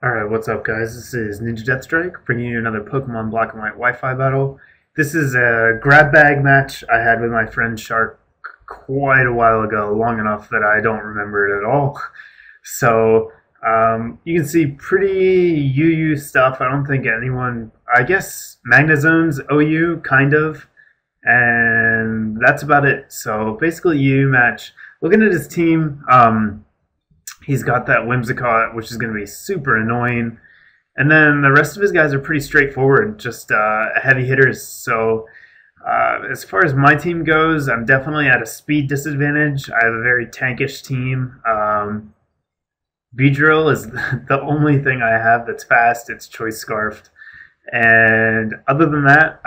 Alright, what's up, guys? This is Ninja Deathstrike bringing you another Pokemon Black and White Wi-Fi battle. This is a grab bag match I had with my friend Shark quite a while ago, long enough that I don't remember it at all. So, you can see pretty UU stuff. I don't think anyone, I guess Magnezone's OU, kind of, and that's about it. So, basically, UU match. Looking at his team, he's got that Whimsicott, which is going to be super annoying. And then the rest of his guys are pretty straightforward, just heavy hitters. So as far as my team goes, I'm definitely at a speed disadvantage. I have a very tankish team. Beedrill is the only thing I have that's fast. It's Choice Scarfed. And other than that,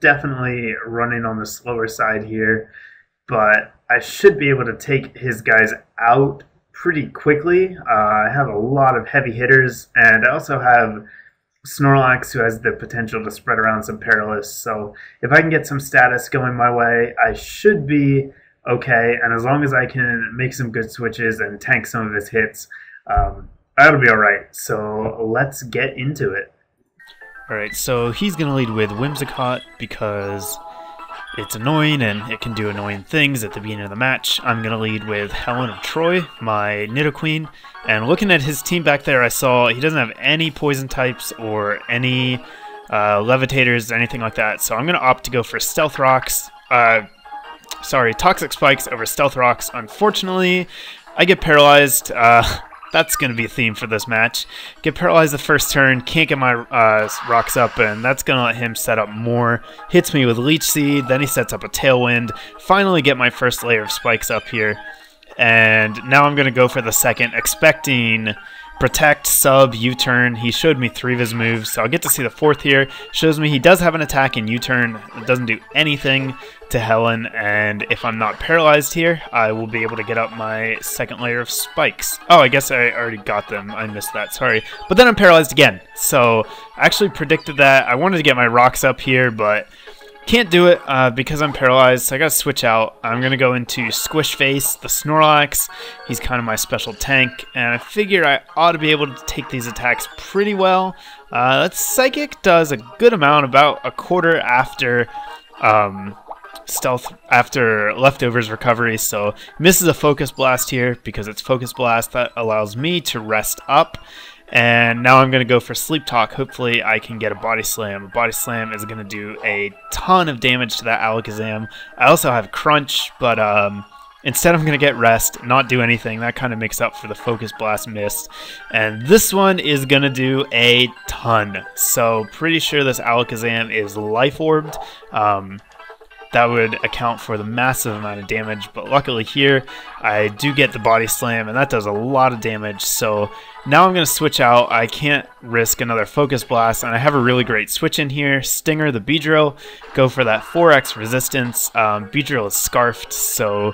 definitely running on the slower side here. But I should be able to take his guys out pretty quickly. I have a lot of heavy hitters, and I also have Snorlax, who has the potential to spread around some Perilous. So if I can get some status going my way, I should be okay. And as long as I can make some good switches and tank some of his hits, that'll be all right. So let's get into it. Alright, so he's going to lead with Whimsicott because it's annoying and it can do annoying things at the beginning of the match. I'm going to lead with Helen of Troy, my Nidoqueen. And looking at his team back there, I saw he doesn't have any poison types or any levitators, anything like that. So I'm going to opt to go for Stealth Rocks. Toxic Spikes over Stealth Rocks. Unfortunately, I get paralyzed. That's going to be a theme for this match. Get paralyzed the first turn, can't get my rocks up, and that's going to let him set up more. Hits me with Leech Seed, then he sets up a Tailwind. Finally get my first layer of spikes up here. And now I'm going to go for the second, expecting Protect, Sub, U-Turn. He showed me 3 of his moves, so I'll get to see the 4th here. Shows me he does have an attack in U-Turn. It doesn't do anything to Helen, and if I'm not paralyzed here, I will be able to get up my second layer of spikes. Oh, I guess I already got them. I missed that, sorry. But then I'm paralyzed again, so I actually predicted that. I wanted to get my rocks up here, but can't do it because I'm paralyzed, so I gotta switch out. I'm gonna go into Squish Face, the Snorlax. He's kind of my special tank, and I figure I ought to be able to take these attacks pretty well. That Psychic does a good amount, about a quarter after Stealth after Leftovers recovery, so misses a Focus Blast here because it's Focus Blast that allows me to rest up. And now I'm going to go for Sleep Talk. Hopefully I can get a Body Slam. A Body Slam is going to do a ton of damage to that Alakazam. I also have Crunch, but instead I'm going to get Rest, not do anything. That kind of makes up for the Focus Blast missed. And this one is going to do a ton. So pretty sure this Alakazam is Life Orbed. That would account for the massive amount of damage, but luckily here I do get the Body Slam, and that does a lot of damage. So now I'm going to switch out. I can't risk another Focus Blast, and I have a really great switch in here. Stinger the Beedrill, go for that 4x resistance. Beedrill is Scarfed, so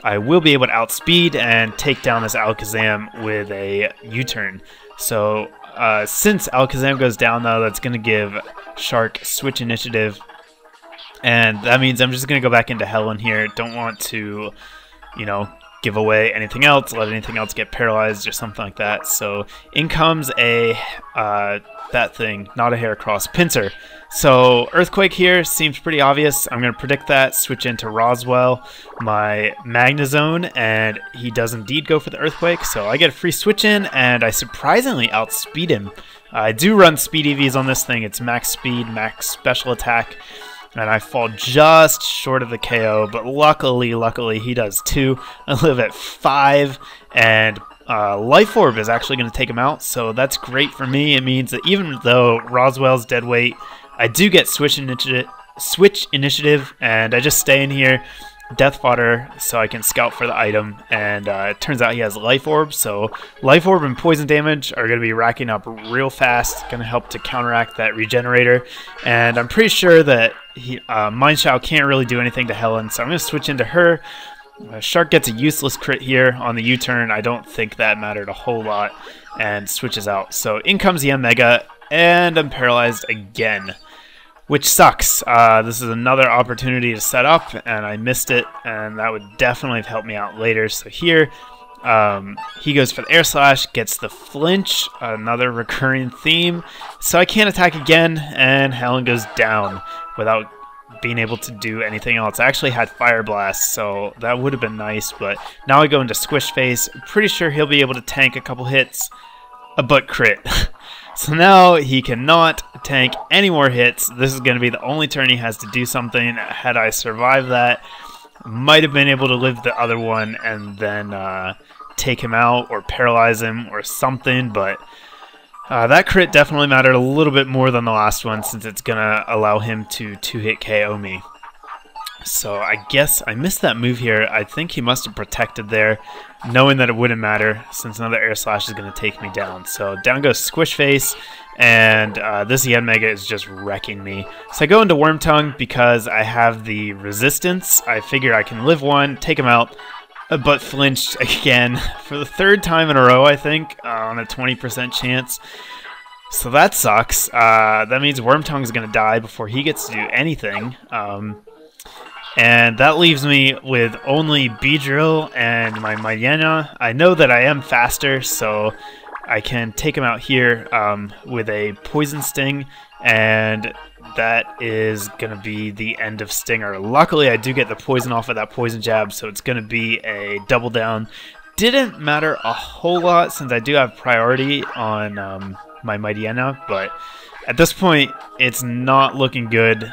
I will be able to outspeed and take down this Alakazam with a U-turn. So since Alakazam goes down, though, that's going to give Shark switch initiative. And that means I'm just going to go back into Helen here. Don't want to, give away anything else, let anything else get paralyzed or something like that. So in comes a, that thing, not a Heracross, Pinsir. So Earthquake here seems pretty obvious. I'm going to predict that, switch into Roswell, my Magnezone, and he does indeed go for the Earthquake. So I get a free switch in, and I surprisingly outspeed him. I do run speed EVs on this thing. It's max speed, max special attack. And I fall just short of the KO, but luckily he does too. I live at 5, and Life Orb is actually going to take him out, so that's great for me. It means that even though Roswell's dead weight, I do get switch initiative, and I just stay in here, Death Fodder, so I can scout for the item. And it turns out he has Life Orb, so Life Orb and poison damage are going to be racking up real fast, going to help to counteract that Regenerator. And I'm pretty sure that Mineshaw can't really do anything to Helen, so I'm going to switch into her. Shark gets a useless crit here on the U-turn. I don't think that mattered a whole lot, and switches out. So in comes the Mega, and I'm paralyzed again, which sucks. This is another opportunity to set up, and I missed it, and that would definitely have helped me out later. So here, He goes for the air slash, gets the flinch, another recurring theme. So I can't attack again, and Helen goes down without being able to do anything else. I actually had Fire Blast, so that would have been nice, but now I go into Squish Face. Pretty sure he'll be able to tank a couple hits, but crit. So now he cannot tank any more hits. This is going to be the only turn he has to do something. Had I survived that, might have been able to live the other one and then take him out or paralyze him or something, but that crit definitely mattered a little bit more than the last one since it's going to allow him to 2-hit KO me. So I guess I missed that move here. I think he must have protected there, knowing that it wouldn't matter since another air slash is going to take me down. So down goes Squish Face, and this Yanmega is just wrecking me. So I go into Worm Tongue because I have the resistance. I figure I can live one, take him out, but flinched again for the third time in a row, I think, on a 20% chance. So that sucks. That means Worm Tongue is going to die before he gets to do anything. And that leaves me with only Beedrill and my Mightyena. I know that I am faster, so I can take him out here with a Poison Sting, and that is going to be the end of Stinger. Luckily, I do get the poison off of that Poison Jab, so it's going to be a double down. Didn't matter a whole lot since I do have priority on my Mightyena, but at this point, it's not looking good.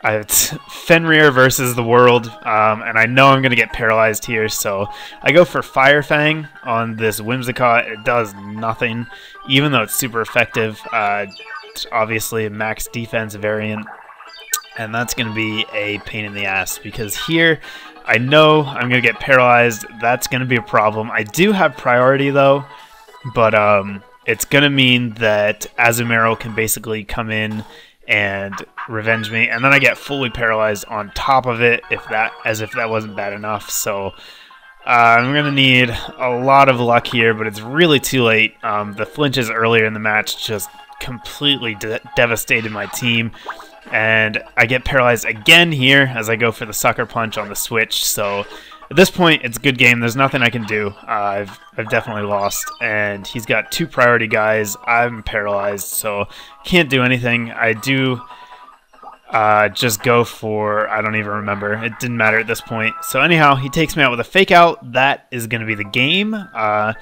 It's Fenrir versus the world, and I know I'm going to get paralyzed here, so I go for Fire Fang on this Whimsicott. It does nothing, even though it's super effective. It's obviously a max defense variant, and that's going to be a pain in the ass, because here I know I'm going to get paralyzed. That's going to be a problem. I do have priority, though, but it's going to mean that Azumarill can basically come in and revenge me, and then I get fully paralyzed on top of it, as if that wasn't bad enough. So I'm gonna need a lot of luck here, but it's really too late. The flinches earlier in the match just completely devastated my team, and I get paralyzed again here as I go for the Sucker Punch on the switch. So at this point, it's a good game. There's nothing I can do. I've definitely lost, and he's got 2 priority guys. I'm paralyzed, so can't do anything. I do just go for, I don't even remember. It didn't matter at this point. So anyhow, he takes me out with a Fake Out. That is going to be the game. Kind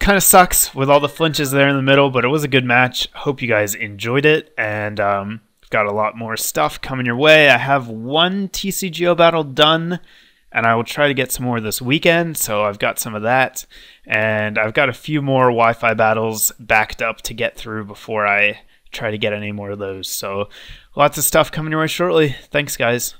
of sucks with all the flinches there in the middle, but it was a good match. Hope you guys enjoyed it, and got a lot more stuff coming your way. I have 1 TCGO battle done, and I will try to get some more this weekend, so I've got some of that. And I've got a few more Wi-Fi battles backed up to get through before I try to get any more of those. So lots of stuff coming your way shortly. Thanks, guys.